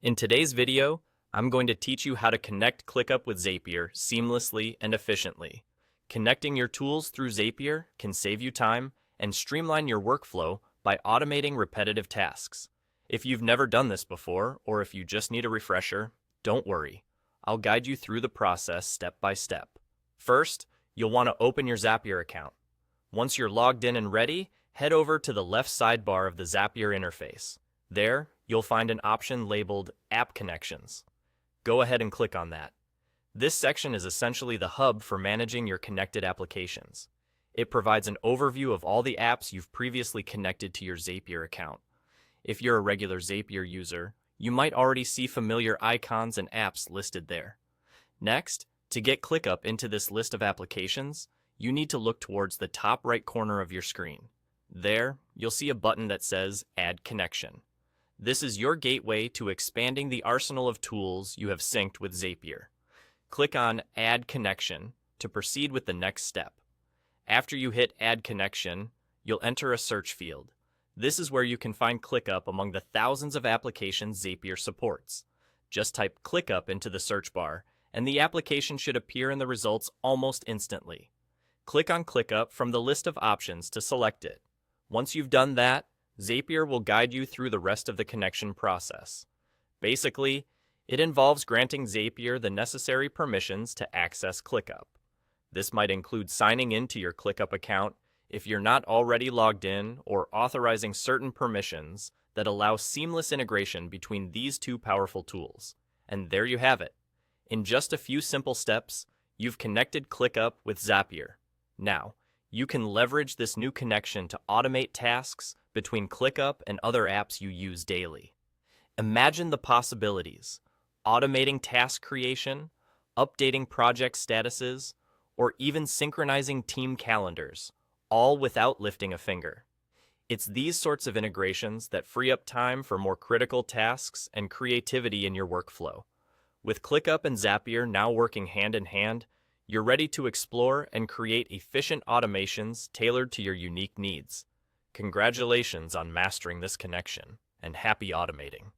In today's video, I'm going to teach you how to connect ClickUp with Zapier seamlessly and efficiently. Connecting your tools through Zapier can save you time and streamline your workflow by automating repetitive tasks. If you've never done this before, or if you just need a refresher, don't worry. I'll guide you through the process step by step. First, you'll want to open your Zapier account. Once you're logged in and ready, head over to the left sidebar of the Zapier interface. There, you'll find an option labeled App Connections. Go ahead and click on that. This section is essentially the hub for managing your connected applications. It provides an overview of all the apps you've previously connected to your Zapier account. If you're a regular Zapier user, you might already see familiar icons and apps listed there. Next, to get ClickUp into this list of applications, you need to look towards the top right corner of your screen. There, you'll see a button that says Add Connection. This is your gateway to expanding the arsenal of tools you have synced with Zapier. Click on Add Connection to proceed with the next step. After you hit Add Connection, you'll enter a search field. This is where you can find ClickUp among the thousands of applications Zapier supports. Just type ClickUp into the search bar, and the application should appear in the results almost instantly. Click on ClickUp from the list of options to select it. Once you've done that, Zapier will guide you through the rest of the connection process. Basically, it involves granting Zapier the necessary permissions to access ClickUp. This might include signing into your ClickUp account if you're not already logged in, or authorizing certain permissions that allow seamless integration between these two powerful tools. And there you have it. In just a few simple steps, you've connected ClickUp with Zapier. Now, you can leverage this new connection to automate tasks between ClickUp and other apps you use daily. Imagine the possibilities: automating task creation, updating project statuses, or even synchronizing team calendars, all without lifting a finger. It's these sorts of integrations that free up time for more critical tasks and creativity in your workflow. With ClickUp and Zapier now working hand in hand, you're ready to explore and create efficient automations tailored to your unique needs. Congratulations on mastering this connection, and happy automating.